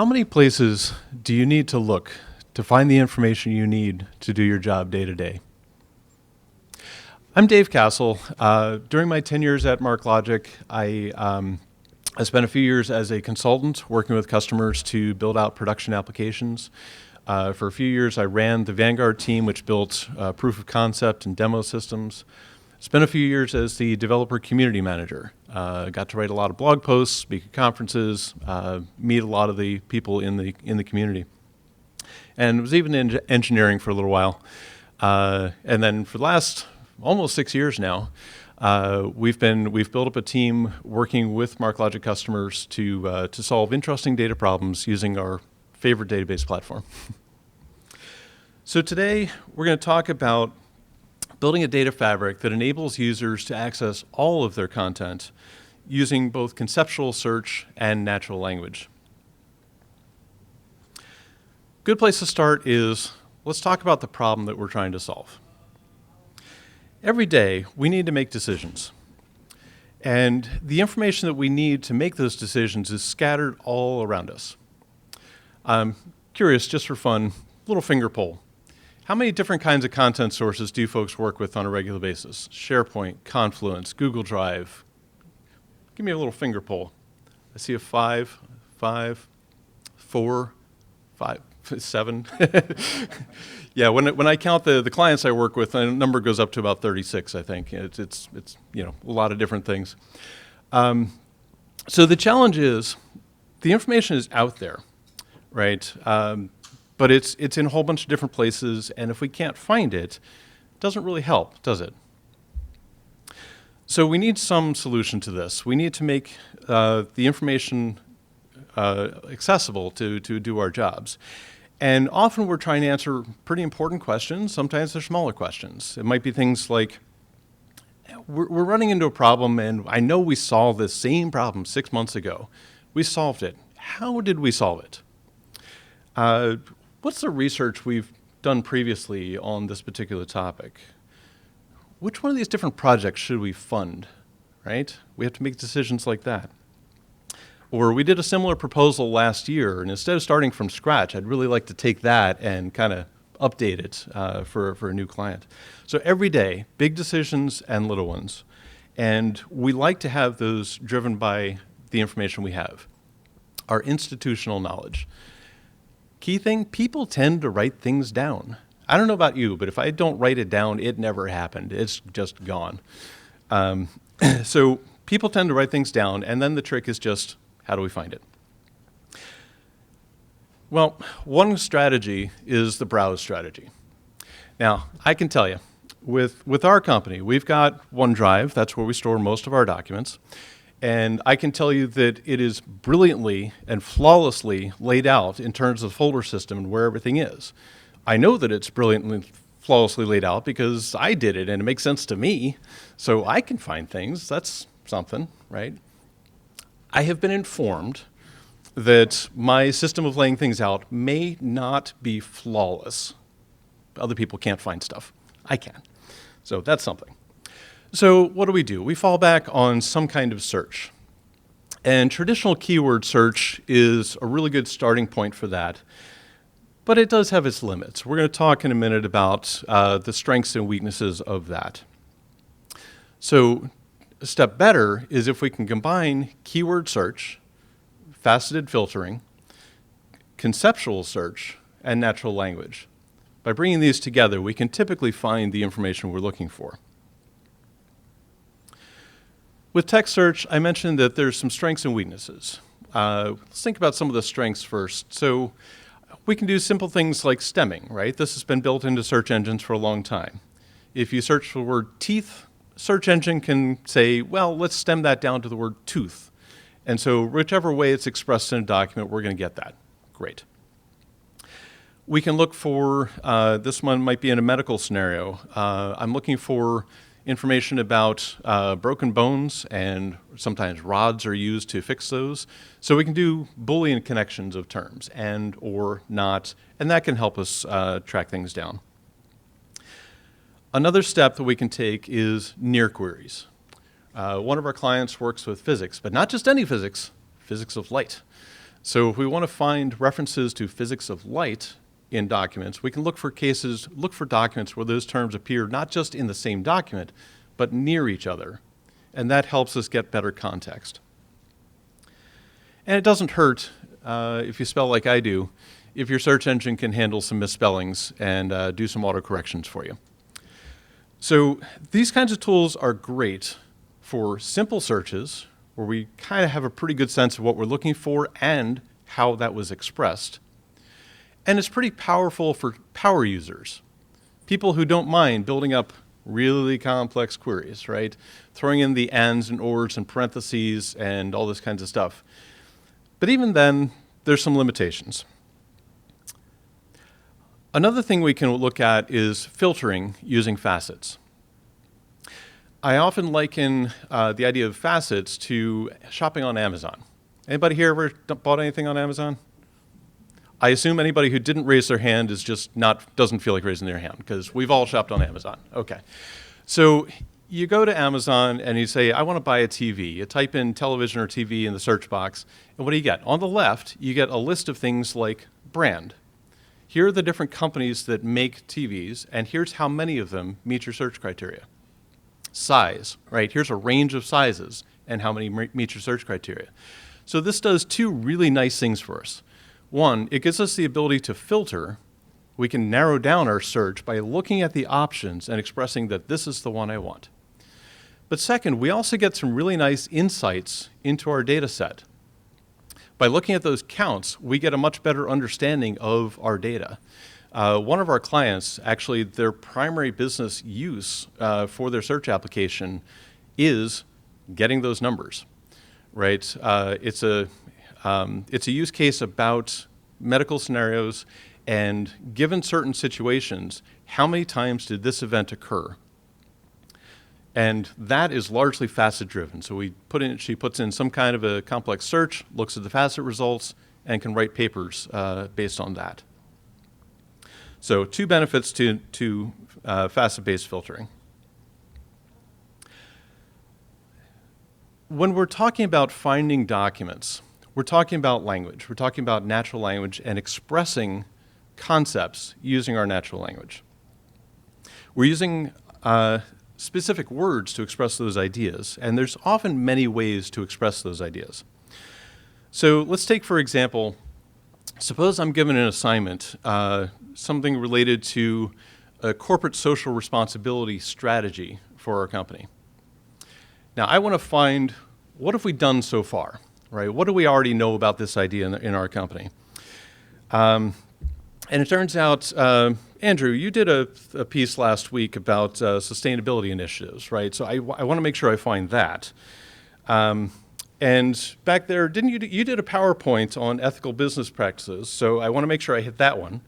How many places do you need to look to find the information you need to do your job day to day? I'm Dave Cassel. During my 10 years at MarkLogic, I spent a few years as a consultant working with customers to build out production applications. For a few years, I ran the Vanguard team, which built proof of concept and demo systems. Spent a few years as the developer community manager. Got to write a lot of blog posts, speak at conferences, meet a lot of the people in the community, and was even in engineering for a little while. And then for the last almost 6 years now, we've built up a team working with MarkLogic customers to solve interesting data problems using our favorite database platform. So today we're going to talk about building a data fabric that enables users to access all of their content using both conceptual search and natural language. Good place to start is, let's talk about the problem that we're trying to solve. Every day, we need to make decisions. And the information that we need to make those decisions is scattered all around us. I'm curious, just for fun, little finger poll. How many different kinds of content sources do you folks work with on a regular basis? SharePoint, Confluence, Google Drive. Give me a little finger poll. I see a 5, 4, 5, 7. Yeah, when I count the clients I work with, the number goes up to about 36, I think. It's a lot of different things. So the challenge is, the information is out there, right? But it's in a whole bunch of different places, and if we can't find it, it doesn't really help, does it? So we need some solution to this. We need to make the information accessible to do our jobs. And often we're trying to answer pretty important questions. Sometimes they're smaller questions. It might be things like, we're running into a problem, and I know we solved this same problem 6 months ago. We solved it. How did we solve it? What's the research we've done previously on this particular topic? Which one of these different projects should we fund, right? We have to make decisions like that. Or we did a similar proposal last year, and instead of starting from scratch, I'd really like to take that and kind of update it for a new client. So every day, big decisions and little ones. And we like to have those driven by the information we have, our institutional knowledge. Key thing, people tend to write things down. I don't know about you, but if I don't write it down, it never happened. It's just gone. So people tend to write things down, and then the trick is just, how do we find it? Well, one strategy is the browse strategy. Now, I can tell you, with our company, we've got OneDrive. That's where we store most of our documents. And I can tell you that it is brilliantly and flawlessly laid out in terms of the folder system and where everything is. I know that it's brilliantly, flawlessly laid out because I did it and it makes sense to me. So I can find things. That's something, right? I have been informed that my system of laying things out may not be flawless. Other people can't find stuff. I can. So that's something. So what do? We fall back on some kind of search. And traditional keyword search is a really good starting point for that. But it does have its limits. We're going to talk in a minute about the strengths and weaknesses of that. So a step better is if we can combine keyword search, faceted filtering, conceptual search, and natural language. By bringing these together, we can typically find the information we're looking for. With text search, I mentioned that there's some strengths and weaknesses. Let's think about some of the strengths first. So we can do simple things like stemming, right? This has been built into search engines for a long time. If you search for the word teeth, search engine can say, well, let's stem that down to the word tooth. And so whichever way it's expressed in a document, we're going to get that. Great. We can look for, this one might be in a medical scenario. I'm looking for information about broken bones, and sometimes rods are used to fix those. So we can do Boolean connections of terms, and or not, and that can help us track things down. Another step that we can take is near queries. One of our clients works with physics, but not just any physics, physics of light. So if we want to find references to physics of light in documents, we can look for documents where those terms appear not just in the same document, but near each other. And that helps us get better context. And it doesn't hurt, if you spell like I do, if your search engine can handle some misspellings and do some auto corrections for you. So these kinds of tools are great for simple searches, where we kind of have a pretty good sense of what we're looking for and how that was expressed. And it's pretty powerful for power users, people who don't mind building up really complex queries, right? Throwing in the ands and ors and parentheses and all this kinds of stuff. But even then, there's some limitations. Another thing we can look at is filtering using facets. I often liken the idea of facets to shopping on Amazon. Anybody here ever bought anything on Amazon? I assume anybody who didn't raise their hand doesn't feel like raising their hand, because we've all shopped on Amazon. Okay. So you go to Amazon and you say, I want to buy a TV. You type in television or TV in the search box, and what do you get? On the left, you get a list of things like brand. Here are the different companies that make TVs, and here's how many of them meet your search criteria. Size, right? Here's a range of sizes and how many meet your search criteria. So this does two really nice things for us. One, it gives us the ability to filter. We can narrow down our search by looking at the options and expressing that this is the one I want. But second, we also get some really nice insights into our data set. By looking at those counts, we get a much better understanding of our data. One of our clients, actually, their primary business use for their search application is getting those numbers, right? It's a use case about medical scenarios, and given certain situations, how many times did this event occur? And that is largely facet-driven. So she puts in some kind of a complex search, looks at the facet results, and can write papers based on that. So two benefits to facet-based filtering. When we're talking about finding documents, we're talking about language. We're talking about natural language and expressing concepts using our natural language. We're using specific words to express those ideas, and there's often many ways to express those ideas. So let's take, for example, suppose I'm given an assignment, something related to a corporate social responsibility strategy for our company. Now, I want to find, what have we done so far, right? What do we already know about this idea in our company? And it turns out, Andrew, you did a piece last week about sustainability initiatives, right? So I want to make sure I find that. And back there, you did a PowerPoint on ethical business practices, so I want to make sure I hit that one.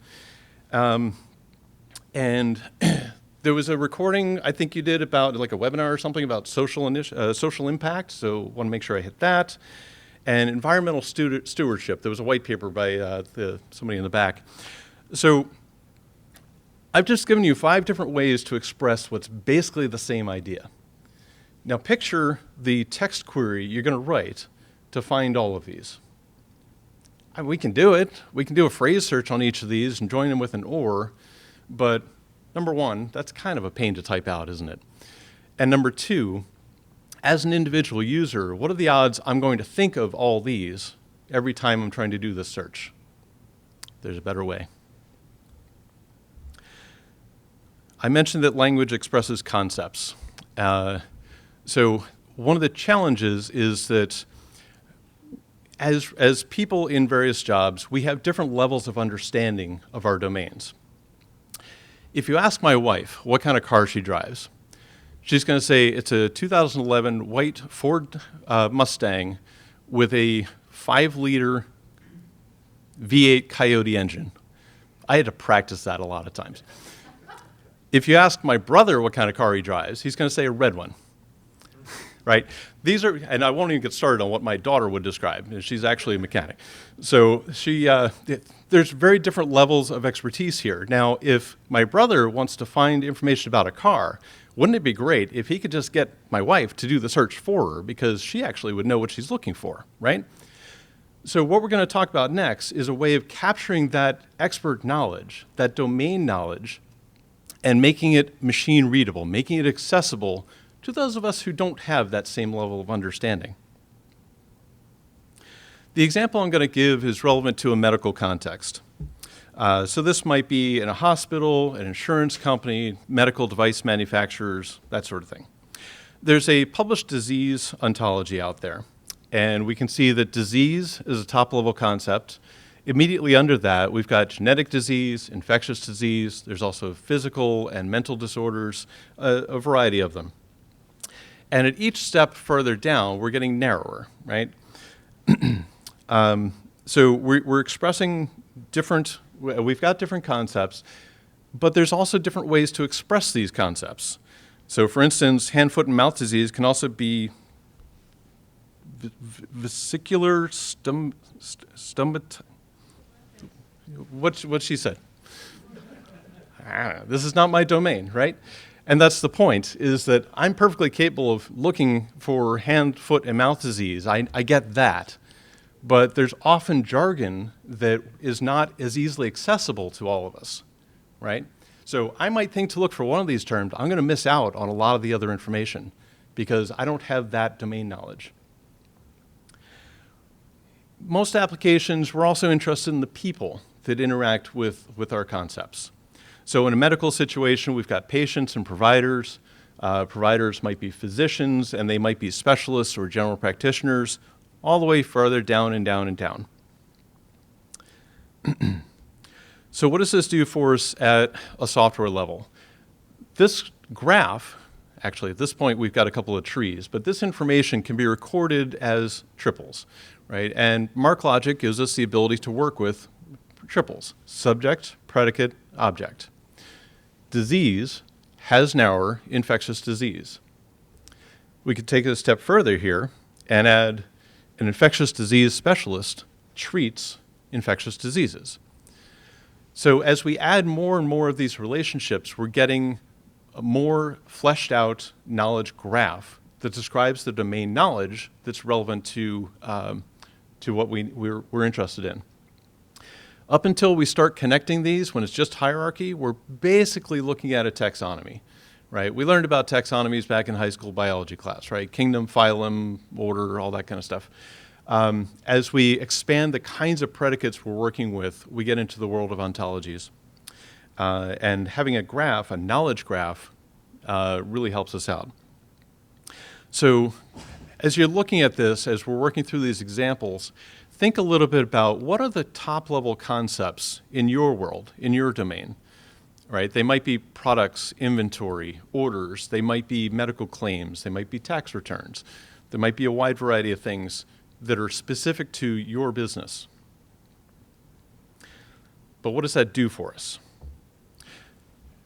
And there was a recording I think you did about like a webinar or something about social impact, so I want to make sure I hit that. And environmental stewardship. There was a white paper by somebody in the back. So I've just given you 5 different ways to express what's basically the same idea. Now picture the text query you're going to write to find all of these. We can do it. We can do a phrase search on each of these and join them with an or, but number one, that's kind of a pain to type out, isn't it? And number two, as an individual user, what are the odds I'm going to think of all these every time I'm trying to do this search? There's a better way. I mentioned that language expresses concepts. So one of the challenges is that as people in various jobs, we have different levels of understanding of our domains. If you ask my wife what kind of car she drives, she's going to say it's a 2011 white Ford Mustang with a 5-liter V8 Coyote engine. I had to practice that a lot of times. If you ask my brother what kind of car he drives, he's going to say a red one. Right? These are, and I won't even get started on what my daughter would describe. She's actually a mechanic. So there's very different levels of expertise here. Now, if my brother wants to find information about a car, wouldn't it be great if he could just get my wife to do the search for her, because she actually would know what she's looking for, right? So what we're going to talk about next is a way of capturing that expert knowledge, that domain knowledge, and making it machine readable, making it accessible to those of us who don't have that same level of understanding. The example I'm going to give is relevant to a medical context. So this might be in a hospital, an insurance company, medical device manufacturers, that sort of thing. There's a published disease ontology out there, and we can see that disease is a top-level concept. Immediately under that, we've got genetic disease, infectious disease. There's also physical and mental disorders, a variety of them. And at each step further down, we're getting narrower, right? So we're expressing we've got different concepts, but there's also different ways to express these concepts. So for instance, hand, foot, and mouth disease can also be vesicular what she said. This is not my domain, right? And that's the point, is that I'm perfectly capable of looking for hand, foot, and mouth disease. I get that. But there's often jargon that is not as easily accessible to all of us, right? So I might think to look for one of these terms, I'm going to miss out on a lot of the other information because I don't have that domain knowledge. Most applications, we're also interested in the people that interact with our concepts. So in a medical situation, we've got patients and providers. Providers might be physicians, and they might be specialists or general practitioners, all the way further down and down and down. So what does this do for us at a software level? This graph, actually at this point we've got a couple of trees, but this information can be recorded as triples, right? And MarkLogic gives us the ability to work with triples: subject, predicate, object. Disease has narrower infectious disease. We could take it a step further here and add an infectious disease specialist treats infectious diseases. So as we add more and more of these relationships, we're getting a more fleshed out knowledge graph that describes the domain knowledge that's relevant to what we're interested in. Up until we start connecting these, when it's just hierarchy, we're basically looking at a taxonomy, right? We learned about taxonomies back in high school biology class, right? Kingdom, phylum, order, all that kind of stuff. As we expand the kinds of predicates we're working with, we get into the world of ontologies. And having a graph, a knowledge graph, really helps us out. So as you're looking at this, as we're working through these examples, think a little bit about what are the top-level concepts in your world, in your domain, right? They might be products, inventory, orders. They might be medical claims. They might be tax returns. There might be a wide variety of things that are specific to your business. But what does that do for us?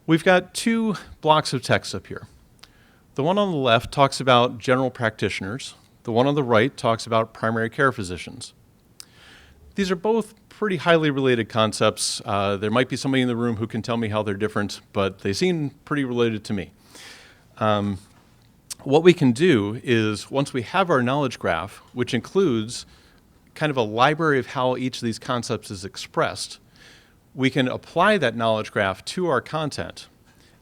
We've got two blocks of text up here. The one on the left talks about general practitioners. The one on the right talks about primary care physicians. These are both pretty highly related concepts. There might be somebody in the room who can tell me how they're different, but they seem pretty related to me. What we can do is, once we have our knowledge graph, which includes kind of a library of how each of these concepts is expressed, we can apply that knowledge graph to our content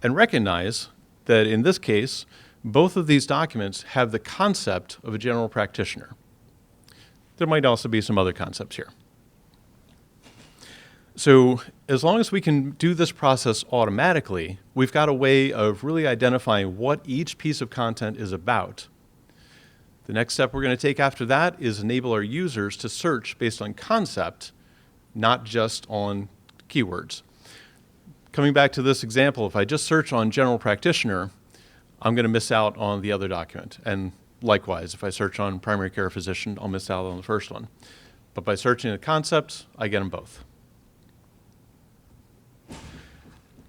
and recognize that in this case, both of these documents have the concept of a general practitioner. There might also be some other concepts here. So as long as we can do this process automatically, we've got a way of really identifying what each piece of content is about. The next step we're going to take after that is enable our users to search based on concept, not just on keywords. Coming back to this example, if I just search on general practitioner, I'm going to miss out on the other document. And likewise, if I search on primary care physician, I'll miss out on the first one. But by searching the concepts, I get them both.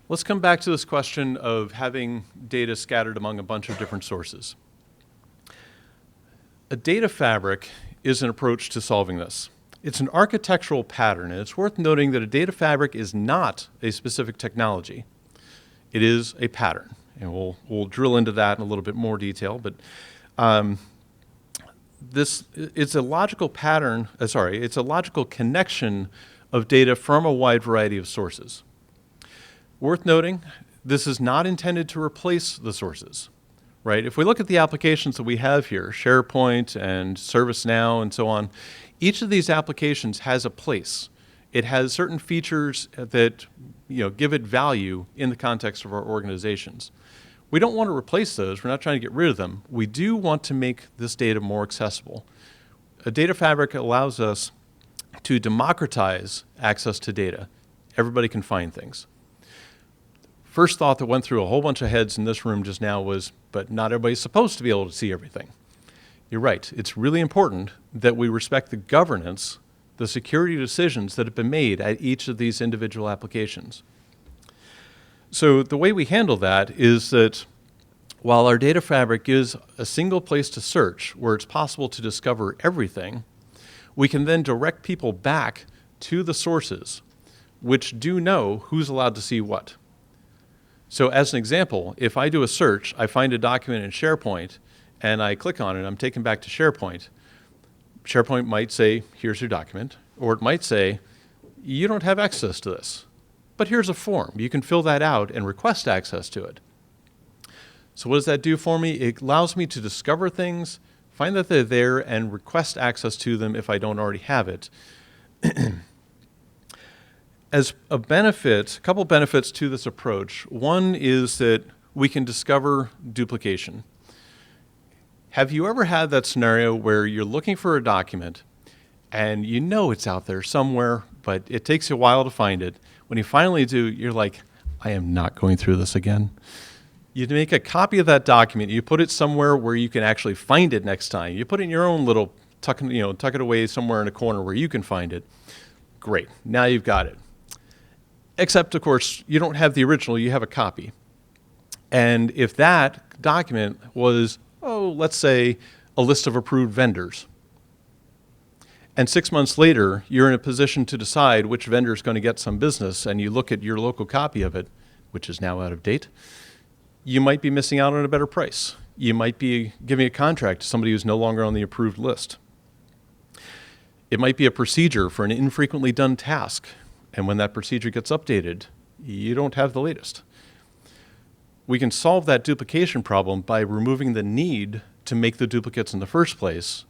Let's come back to this question of having data scattered among a bunch of different sources. A data fabric is an approach to solving this. It's an architectural pattern, and it's worth noting that a data fabric is not a specific technology. It is a pattern, and we'll drill into that in a little bit more detail. But it's a logical pattern, it's a logical connection of data from a wide variety of sources. Worth noting, this is not intended to replace the sources, right? If we look at the applications that we have here, SharePoint and ServiceNow and so on, each of these applications has a place. It has certain features that give it value in the context of our organizations. We don't want to replace those. We're not trying to get rid of them. We do want to make this data more accessible. A data fabric allows us to democratize access to data. Everybody can find things. First thought that went through a whole bunch of heads in this room just now was, but not everybody's supposed to be able to see everything. You're right. It's really important that we respect the governance, the security decisions that have been made at each of these individual applications. So the way we handle that is that while our data fabric is a single place to search where it's possible to discover everything, we can then direct people back to the sources which do know who's allowed to see what. So as an example, if I do a search, I find a document in SharePoint, and I click on it, I'm taken back to SharePoint. SharePoint might say, here's your document, or it might say, you don't have access to this, but here's a form. You can fill that out and request access to it. So what does that do for me? It allows me to discover things, find that they're there, and request access to them if I don't already have it. As a benefit, a couple benefits to this approach. One is that we can discover duplication. Have you ever had that scenario where you're looking for a document and you know it's out there somewhere, but it takes you a while to find it? When you finally do, you're like, I am not going through this again. You make a copy of that document, you put it somewhere where you can actually find it next time. You put it in your own little, tuck it away somewhere in a corner where you can find it. Great, now you've got it. Except, of course, you don't have the original, you have a copy. And if that document was, let's say, a list of approved vendors, and 6 months later, you're in a position to decide which vendor is going to get some business, and you look at your local copy of it, which is now out of date, you might be missing out on a better price. You might be giving a contract to somebody who's no longer on the approved list. It might be a procedure for an infrequently done task, and when that procedure gets updated, you don't have the latest. We can solve that duplication problem by removing the need to make the duplicates in the first place,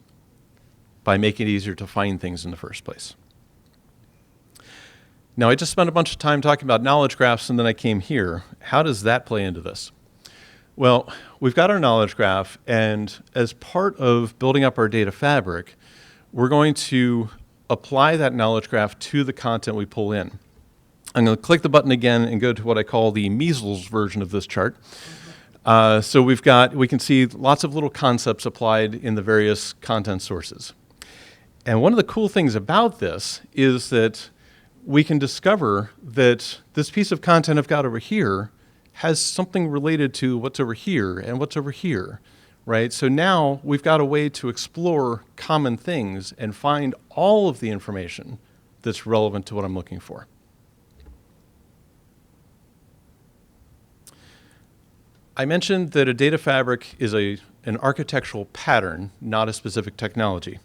by making it easier to find things in the first place. Now, I just spent a bunch of time talking about knowledge graphs, and then I came here. How does that play into this? Well, we've got our knowledge graph, and as part of building up our data fabric, we're going to apply that knowledge graph to the content we pull in. I'm going to click the button again and go to what I call the measles version of this chart. So we can see lots of little concepts applied in the various content sources. And one of the cool things about this is that we can discover that this piece of content I've got over here has something related to what's over here and what's over here, right? So now we've got a way to explore common things and find all of the information that's relevant to what I'm looking for. I mentioned that a data fabric is an architectural pattern, not a specific technology.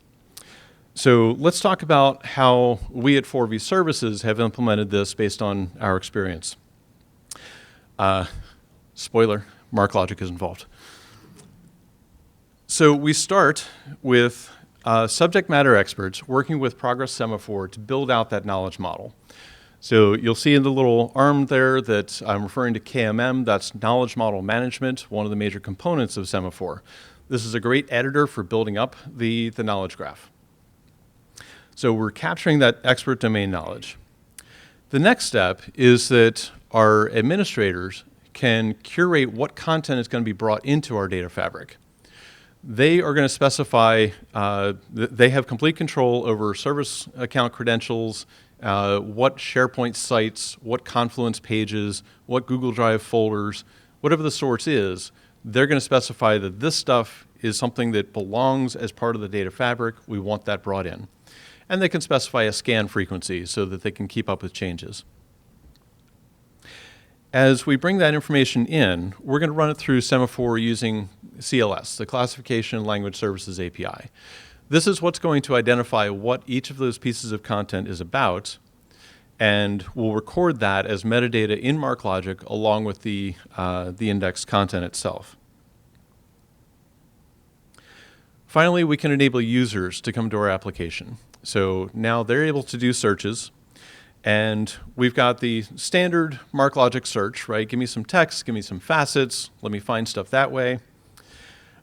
So let's talk about how we at 4V Services have implemented this based on our experience. Spoiler, MarkLogic is involved. So we start with subject matter experts working with Progress Semaphore to build out that knowledge model. So you'll see in the little arm there that I'm referring to KMM, that's Knowledge Model Management, one of the major components of Semaphore. This is a great editor for building up the knowledge graph. So we're capturing that expert domain knowledge. The next step is that our administrators can curate what content is going to be brought into our data fabric. They are going to specify, they have complete control over service account credentials, what SharePoint sites, what Confluence pages, what Google Drive folders, whatever the source is, they're going to specify that this stuff is something that belongs as part of the data fabric. We want that brought in. And they can specify a scan frequency so that they can keep up with changes. As we bring that information in, we're going to run it through Semaphore using CLS, the Classification and Language Services API. This is what's going to identify what each of those pieces of content is about, and we'll record that as metadata in MarkLogic along with the index content itself. Finally, we can enable users to come to our application. So now they're able to do searches, and we've got the standard MarkLogic search, right? Give me some text, give me some facets, let me find stuff that way.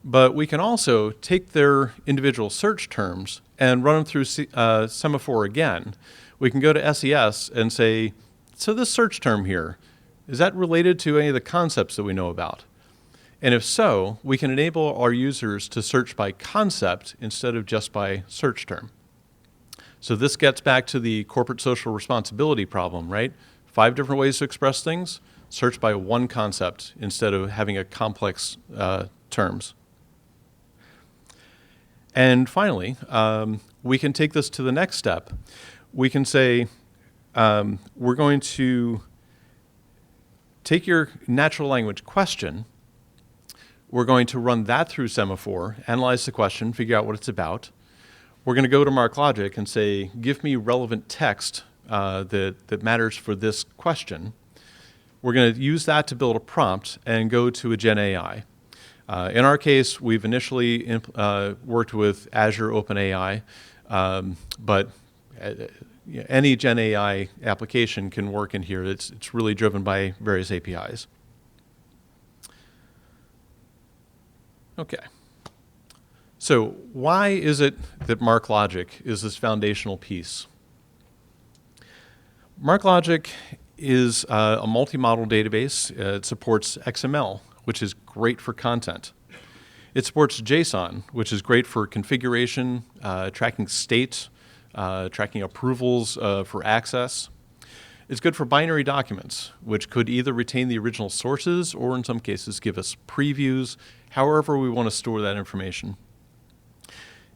But we can also take their individual search terms and run them through Semaphore again. We can go to SES and say, so this search term here, is that related to any of the concepts that we know about? And if so, we can enable our users to search by concept instead of just by search term. So this gets back to the corporate social responsibility problem, right? 5 different ways to express things, search by one concept instead of having a complex terms. And finally, we can take this to the next step. We can say, we're going to take your natural language question, we're going to run that through Semaphore, analyze the question, figure out what it's about. We're going to go to MarkLogic and say, give me relevant text that matters for this question. We're going to use that to build a prompt and go to a Gen AI. In our case, we've initially worked with Azure OpenAI, but any Gen AI application can work in here. It's really driven by various APIs. Okay. So why is it that MarkLogic is this foundational piece? MarkLogic is a multi-model database. It supports XML, which is great for content. It supports JSON, which is great for configuration, tracking state, tracking approvals for access. It's good for binary documents, which could either retain the original sources or in some cases give us previews, however we want to store that information.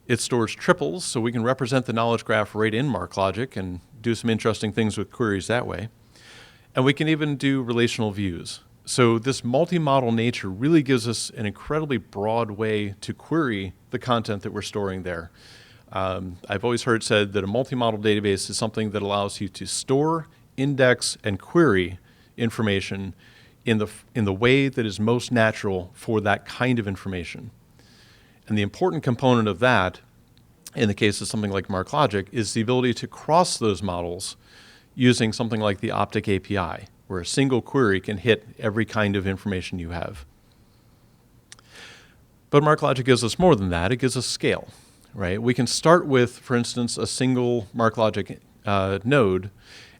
It stores triples, so we can represent the knowledge graph right in MarkLogic and do some interesting things with queries that way. And we can even do relational views. So this multi-model nature really gives us an incredibly broad way to query the content that we're storing there. I've always heard said that a multi-model database is something that allows you to store, index, and query information in the way that is most natural for that kind of information. And the important component of that, in the case of something like MarkLogic, is the ability to cross those models using something like the Optic API, where a single query can hit every kind of information you have. But MarkLogic gives us more than that. It gives us scale, right? We can start with, for instance, a single MarkLogic node,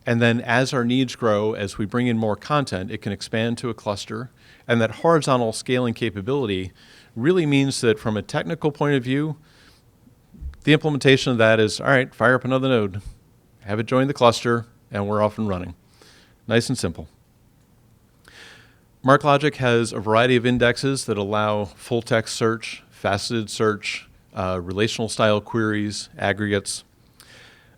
and then as our needs grow, as we bring in more content, it can expand to a cluster. And that horizontal scaling capability really means that from a technical point of view, the implementation of that is, all right, fire up another node, have it join the cluster, and we're off and running. Nice and simple. MarkLogic has a variety of indexes that allow full text search, faceted search, relational style queries, aggregates.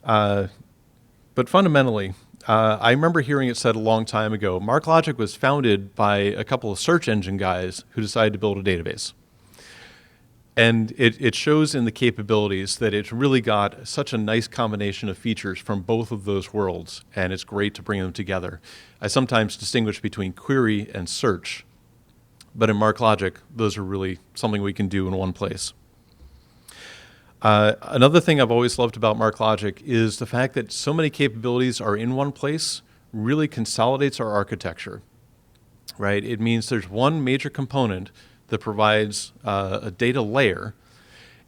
But fundamentally, I remember hearing it said a long time ago, MarkLogic was founded by a couple of search engine guys who decided to build a database. And it shows in the capabilities that it's really got such a nice combination of features from both of those worlds, and it's great to bring them together. I sometimes distinguish between query and search, but in MarkLogic, those are really something we can do in one place. Another thing I've always loved about MarkLogic is the fact that so many capabilities are in one place really consolidates our architecture, right? It means there's one major component that provides a data layer.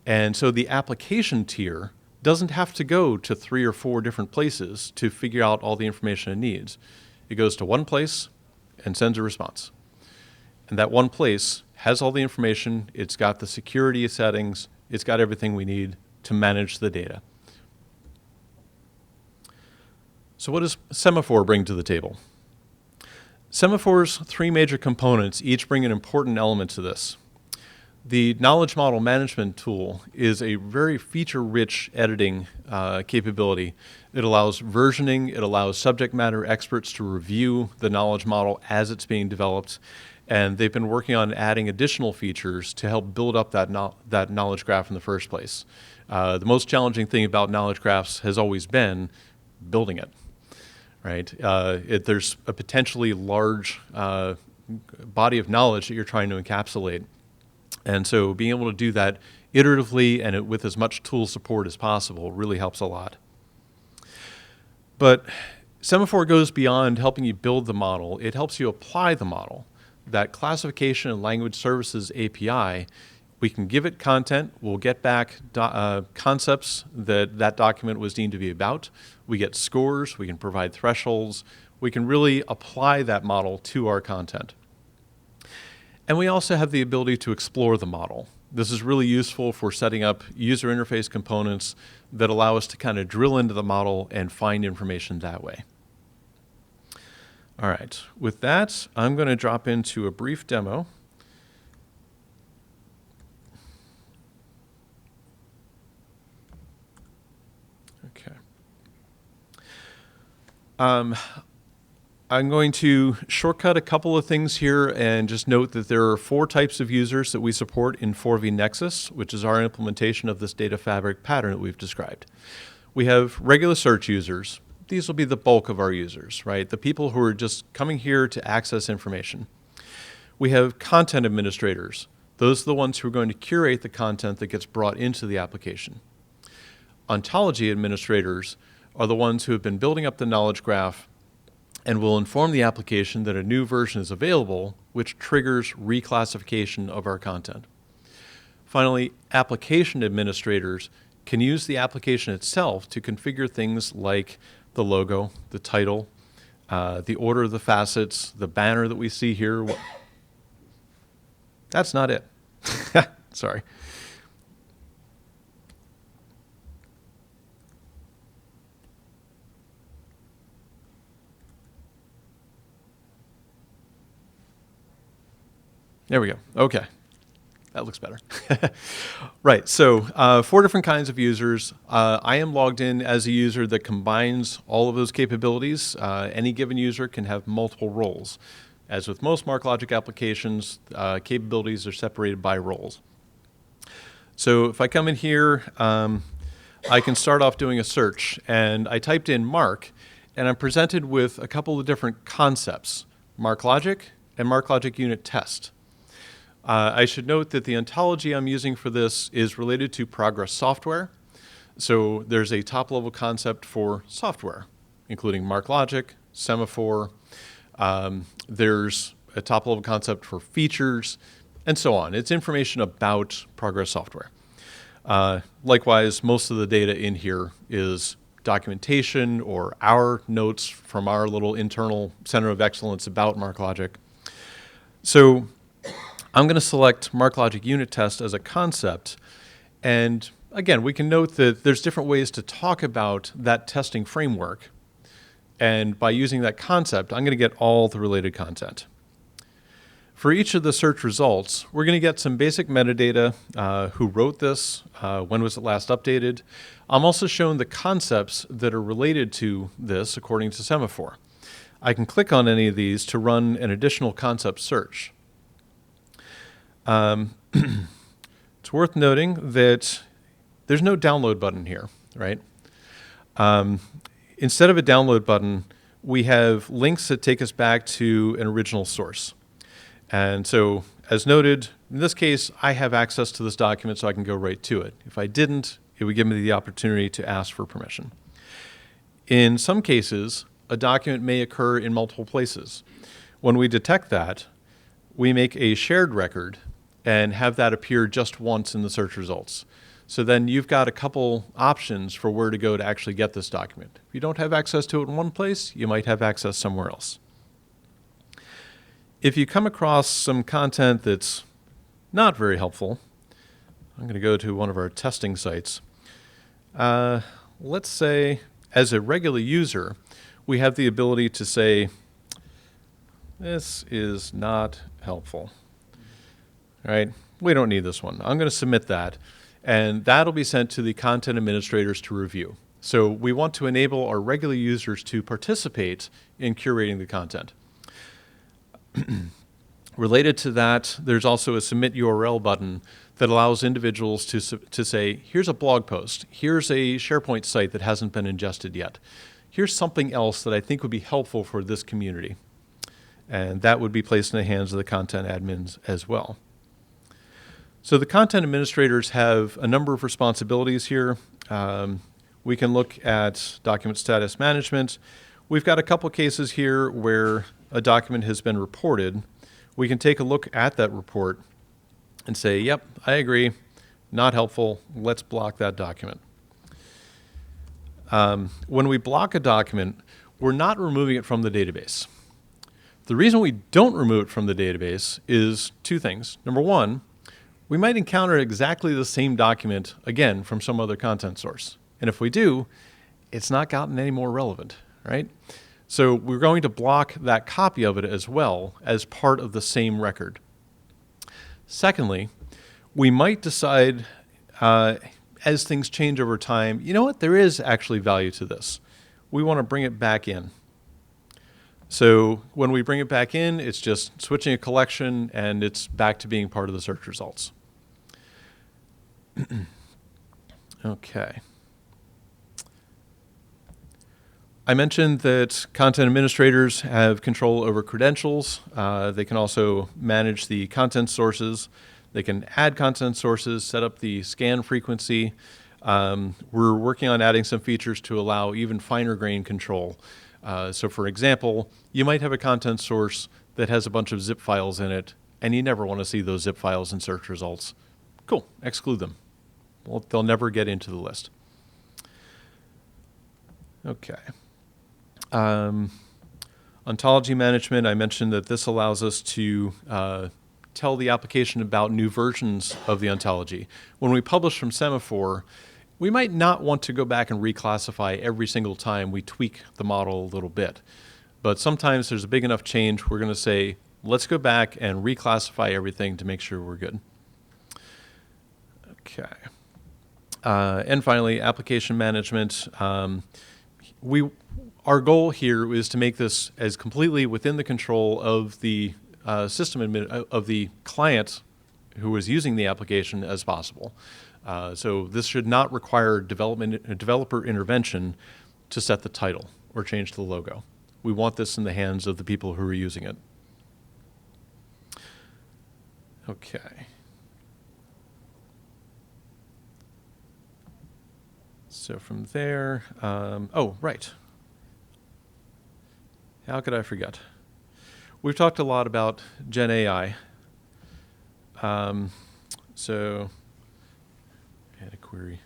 And so the application tier doesn't have to go to 3 or 4 different places to figure out all the information it needs. It goes to one place and sends a response. And that one place has all the information, it's got the security settings, it's got everything we need to manage the data. So what does Semaphore bring to the table? Semaphore's 3 major components each bring an important element to this. The knowledge model management tool is a very feature-rich editing capability. It allows versioning, it allows subject matter experts to review the knowledge model as it's being developed, And they've been working on adding additional features to help build up that knowledge graph in the first place. The most challenging thing about knowledge graphs has always been building it, right? There's a potentially large body of knowledge that you're trying to encapsulate. And so being able to do that iteratively and with as much tool support as possible really helps a lot. But Semaphore goes beyond helping you build the model. It helps you apply the model. That classification and language services API, we can give it content. We'll get back concepts that document was deemed to be about. We get scores. We can provide thresholds. We can really apply that model to our content. And we also have the ability to explore the model. This is really useful for setting up user interface components that allow us to kind of drill into the model and find information that way. All right, with that, I'm going to drop into a brief demo. Okay. I'm going to shortcut a couple of things here and just note that there are 4 types of users that we support in 4V Nexus, which is our implementation of this data fabric pattern that we've described. We have regular search users. These will be the bulk of our users, right? The people who are just coming here to access information. We have content administrators. Those are the ones who are going to curate the content that gets brought into the application. Ontology administrators are the ones who have been building up the knowledge graph and will inform the application that a new version is available, which triggers reclassification of our content. Finally, application administrators can use the application itself to configure things like the logo, the title, the order of the facets, the banner that we see here. That's not it. Sorry. There we go. Okay. That looks better. Right, so 4 different kinds of users. I am logged in as a user that combines all of those capabilities. Any given user can have multiple roles. As with most MarkLogic applications, capabilities are separated by roles. So if I come in here, I can start off doing a search, and I typed in Mark, and I'm presented with a couple of different concepts, MarkLogic and MarkLogic Unit Test. I should note that the ontology I'm using for this is related to Progress Software. So there's a top-level concept for software, including MarkLogic, Semaphore. There's a top-level concept for features, and so on. It's information about Progress Software. Likewise, most of the data in here is documentation or our notes from our little internal center of excellence about MarkLogic. So I'm going to select MarkLogic Unit Test as a concept. And again, we can note that there's different ways to talk about that testing framework. And by using that concept, I'm going to get all the related content. For each of the search results, we're going to get some basic metadata, who wrote this, when was it last updated. I'm also shown the concepts that are related to this according to Semaphore. I can click on any of these to run an additional concept search. It's worth noting that there's no download button here, right? Instead of a download button, we have links that take us back to an original source. And so, as noted, in this case, I have access to this document, so I can go right to it. If I didn't, it would give me the opportunity to ask for permission. In some cases, a document may occur in multiple places. When we detect that, we make a shared record and have that appear just once in the search results. So then you've got a couple options for where to go to actually get this document. If you don't have access to it in one place, you might have access somewhere else. If you come across some content that's not very helpful, I'm going to go to one of our testing sites. Let's say, as a regular user, we have the ability to say, this is not helpful. Right? We don't need this one. I'm going to submit that, and that'll be sent to the content administrators to review. So we want to enable our regular users to participate in curating the content. Related to that, there's also a submit URL button that allows individuals to say, here's a blog post, here's a SharePoint site that hasn't been ingested yet, here's something else that I think would be helpful for this community. And that would be placed in the hands of the content admins as well. So the content administrators have a number of responsibilities here. We can look at document status management. We've got a couple cases here where a document has been reported. We can take a look at that report and say, yep, I agree, not helpful, let's block that document. When we block a document, we're not removing it from the database. The reason we don't remove it from the database is two things. Number one, we might encounter exactly the same document again from some other content source. And if we do, it's not gotten any more relevant, right? So we're going to block that copy of it as well as part of the same record. Secondly, we might decide as things change over time, you know what, there is actually value to this. We want to bring it back in. So when we bring it back in, it's just switching a collection and it's back to being part of the search results. Okay. I mentioned that content administrators have control over credentials. They can also manage the content sources. They can add content sources, set up the scan frequency. We're working on adding some features to allow even finer grain control. So for example, you might have a content source that has a bunch of zip files in it, and you never want to see those zip files in search results. Cool, exclude them. Well, they'll never get into the list. Okay. Ontology management, I mentioned that this allows us to tell the application about new versions of the ontology. When we publish from Semaphore, we might not want to go back and reclassify every single time we tweak the model a little bit. But sometimes there's a big enough change, we're going to say, let's go back and reclassify everything to make sure we're good. Okay. And finally, application management. Our goal here is to make this as completely within the control of the of the client who is using the application as possible. So this should not require developer intervention to set the title or change the logo. We want this in the hands of the people who are using it. Okay. So from there, oh, right. How could I forget? We've talked a lot about Gen AI. So, add a query.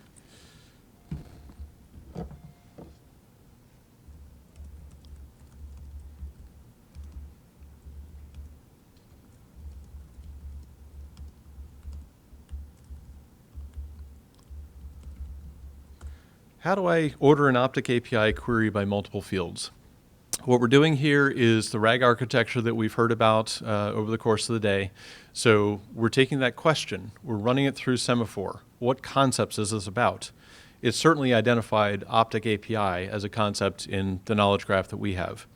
How do I order an Optic API query by multiple fields? What we're doing here is the RAG architecture that we've heard about over the course of the day. So we're taking that question, we're running it through Semaphore. What concepts is this about? It's certainly identified Optic API as a concept in the knowledge graph that we have.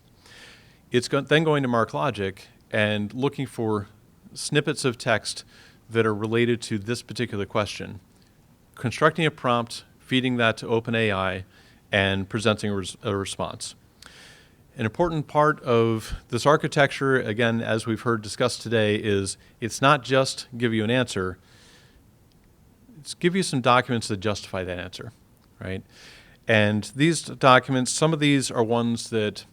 It's then going to MarkLogic and looking for snippets of text that are related to this particular question, constructing a prompt, feeding that to OpenAI, and presenting a response. An important part of this architecture, again, as we've heard discussed today, is it's not just give you an answer, it's give you some documents that justify that answer, right? And these documents, some of these are ones that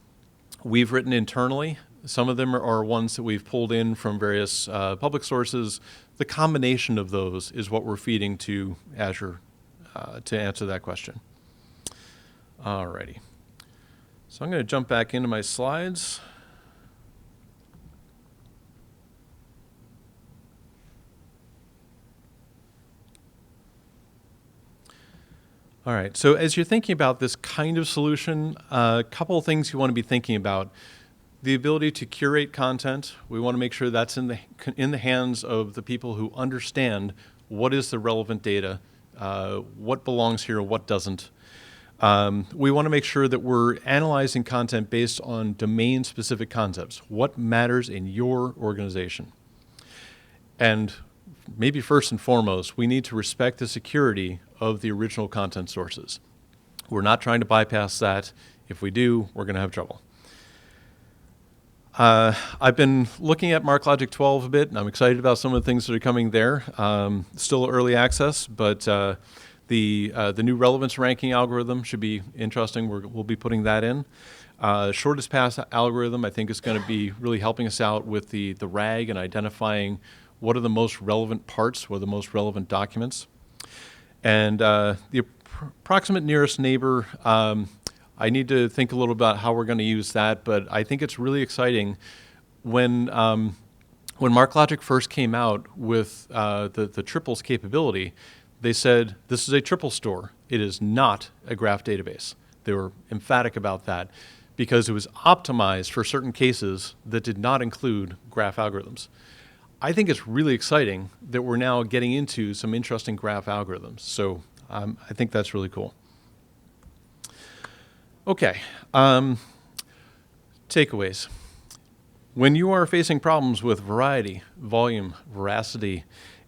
we've written internally. Some of them are ones that we've pulled in from various public sources. The combination of those is what we're feeding to Azure to answer that question. Alrighty. So I'm going to jump back into my slides. All right, so as you're thinking about this kind of solution, a couple of things you want to be thinking about. The ability to curate content. We want to make sure that's in the hands of the people who understand what is the relevant data, what belongs here, what doesn't. We want to make sure that we're analyzing content based on domain-specific concepts. What matters in your organization? And maybe first and foremost, we need to respect the security of the original content sources. We're not trying to bypass that. If we do, we're going to have trouble. I've been looking at MarkLogic 12 a bit, and I'm excited about some of the things that are coming there. Still early access, but the new relevance ranking algorithm should be interesting. We'll be putting that in. Shortest path algorithm, I think, is going to be really helping us out with the RAG and identifying what are the most relevant parts, what are the most relevant documents. And the approximate nearest neighbor, I need to think a little about how we're going to use that, but I think it's really exciting. When MarkLogic first came out with the triples capability, they said, this is a triple store. It is not a graph database. They were emphatic about that because it was optimized for certain cases that did not include graph algorithms. I think it's really exciting that we're now getting into some interesting graph algorithms. So I think that's really cool. Okay, takeaways. When you are facing problems with variety, volume, veracity,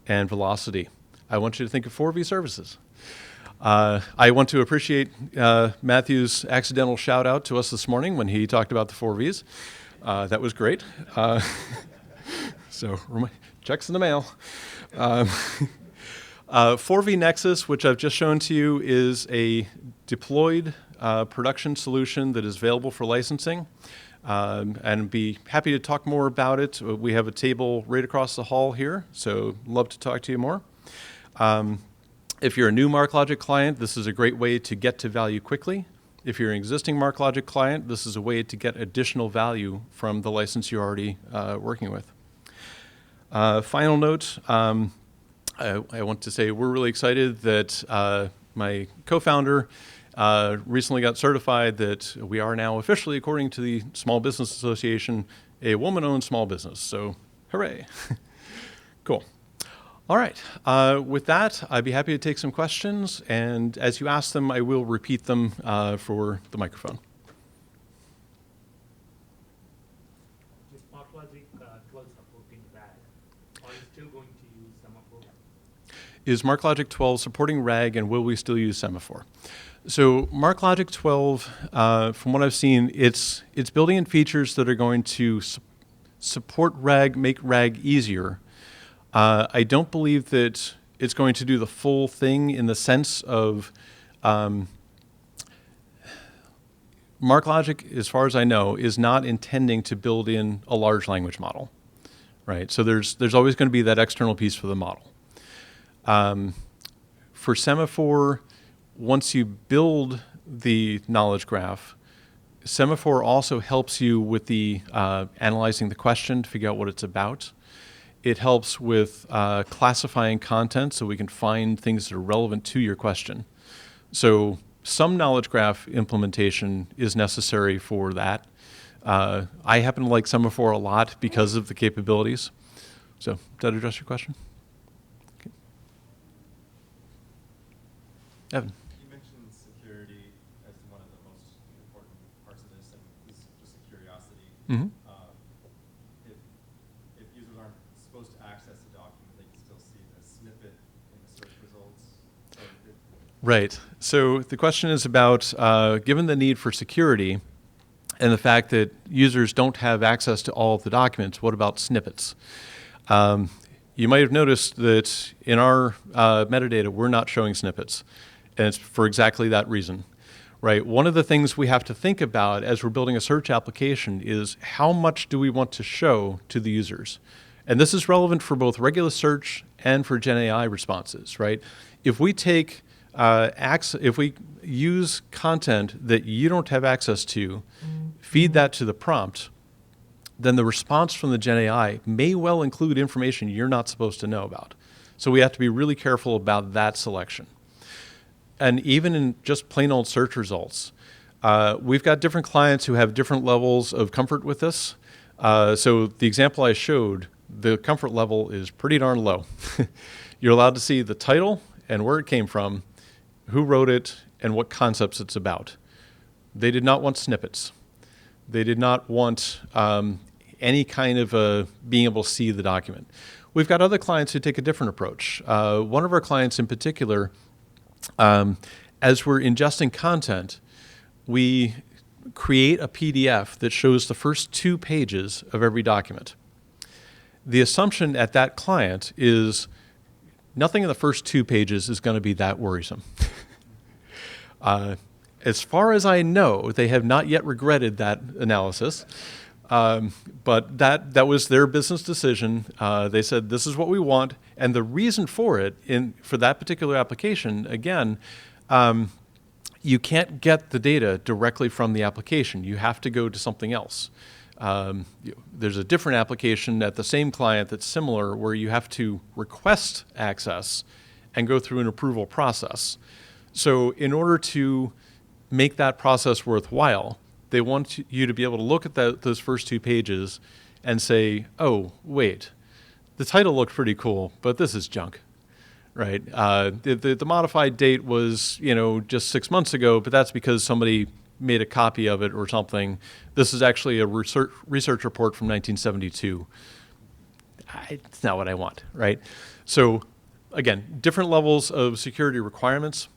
and velocity, I want you to think of 4V services. I want to appreciate Matthew's accidental shout out to us this morning when he talked about the 4Vs. That was great. So checks in the mail. 4V Nexus, which I've just shown to you, is a deployed production solution that is available for licensing. And be happy to talk more about it. We have a table right across the hall here, so love to talk to you more. If you're a new MarkLogic client, this is a great way to get to value quickly. If you're an existing MarkLogic client, this is a way to get additional value from the license you're already working with. Final note, I want to say we're really excited that my co-founder recently got certified that we are now officially, according to the Small Business Association, a woman-owned small business. So, hooray. Cool. All right. With that, I'd be happy to take some questions. And as you ask them, I will repeat them for the microphone. Is MarkLogic 12 supporting RAG? Or are you still going to use Semaphore? Is MarkLogic 12 supporting RAG, and will we still use Semaphore? So MarkLogic 12, from what I've seen, it's building in features that are going to support RAG, make RAG easier. I don't believe that it's going to do the full thing in the sense of MarkLogic, as far as I know, is not intending to build in a large language model, right? So there's always going to be that external piece for the model. For Semaphore, once you build the knowledge graph, Semaphore also helps you with the analyzing the question to figure out what it's about. It helps with classifying content so we can find things that are relevant to your question. So some knowledge graph implementation is necessary for that. I happen to like Semaphore a lot because of the capabilities. So does that address your question? Okay. Evan. You mentioned security as one of the most important parts of this, and this is just a curiosity. Mm-hmm. If users aren't supposed to access the document, they can still see the snippet in the search results. Right. So the question is about, given the need for security and the fact that users don't have access to all of the documents, what about snippets? You might have noticed that in our metadata, we're not showing snippets. And it's for exactly that reason, right? One of the things we have to think about as we're building a search application is how much do we want to show to the users? And this is relevant for both regular search and for Gen AI responses, right? If we take if we use content that you don't have access to, feed that to the prompt, then the response from the Gen AI may well include information you're not supposed to know about. So we have to be really careful about that selection. And even in just plain old search results, we've got different clients who have different levels of comfort with this. So the example I showed, the comfort level is pretty darn low. You're allowed to see the title and where it came from, who wrote it, and what concepts it's about. They did not want snippets. They did not want any kind of being able to see the document. We've got other clients who take a different approach. One of our clients in particular, as we're ingesting content, we create a PDF that shows the first 2 pages of every document. The assumption at that client is nothing in the first 2 pages is going to be that worrisome. As far as I know, they have not yet regretted that analysis, but that was their business decision. They said, this is what we want, and the reason for it, for that particular application, again, you can't get the data directly from the application. You have to go to something else. There's a different application at the same client that's similar where you have to request access and go through an approval process. So in order to make that process worthwhile, they want you to be able to look at those first 2 pages and say, oh, wait, the title looked pretty cool, but this is junk. Right. The modified date was, just 6 months ago, but that's because somebody made a copy of it or something. This is actually a research report from 1972. It's not what I want, right? So again, different levels of security requirements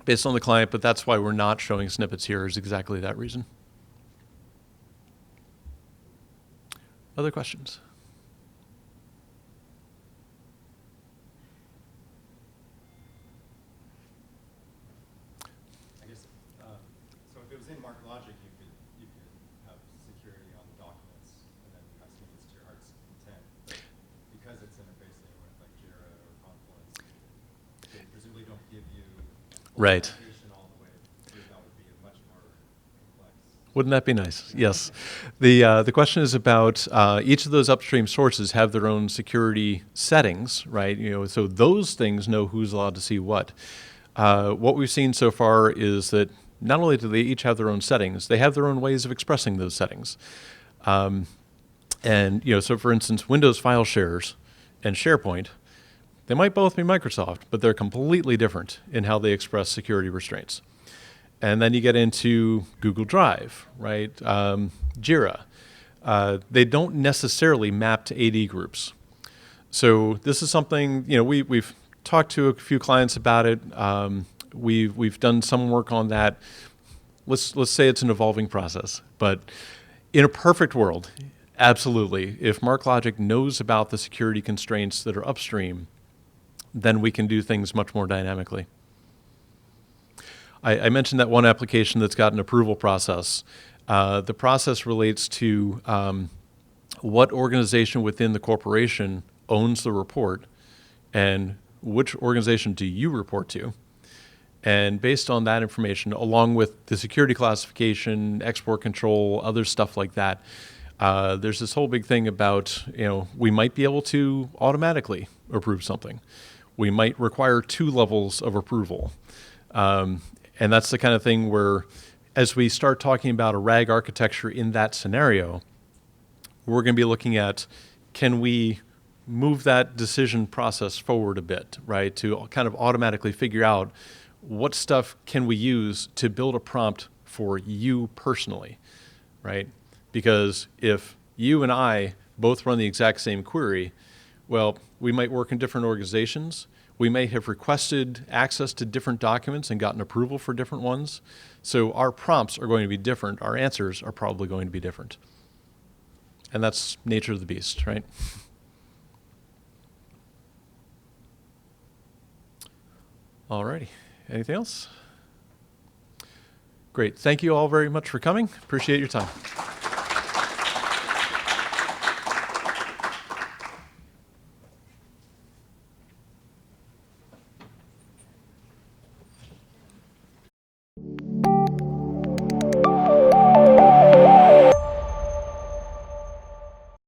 based on the client, but that's why we're not showing snippets here, is exactly that reason. Other questions? So if it was in MarkLogic, you could have security on the documents and then custom it to your heart's content. But because it's interfacing with like Jira or Confluence, they presumably don't give you Right. authentication all the way through. That would be a much more complex. Wouldn't that be nice? Yes. The question is about each of those upstream sources have their own security settings, right? So those things know who's allowed to see what. What we've seen so far is that not only do they each have their own settings, they have their own ways of expressing those settings. So for instance, Windows file shares and SharePoint, they might both be Microsoft, but they're completely different in how they express security restraints. And then you get into Google Drive, right? Jira. They don't necessarily map to AD groups. So this is something, we've talked to a few clients about it. We've done some work on that. Let's say it's an evolving process, but in a perfect world, absolutely. If MarkLogic knows about the security constraints that are upstream, then we can do things much more dynamically. I mentioned that one application that's got an approval process. The process relates to what organization within the corporation owns the report and which organization do you report to. And based on that information, along with the security classification, export control, other stuff like that, there's this whole big thing about, we might be able to automatically approve something. We might require 2 levels of approval. And that's the kind of thing where, as we start talking about a RAG architecture in that scenario, we're going to be looking at, can we move that decision process forward a bit, right? To kind of automatically figure out what stuff can we use to build a prompt for you personally, right? Because if you and I both run the exact same query, well, we might work in different organizations. We may have requested access to different documents and gotten approval for different ones. So our prompts are going to be different. Our answers are probably going to be different. And that's nature of the beast, right? All righty. Anything else? Great. Thank you all very much for coming. Appreciate your time.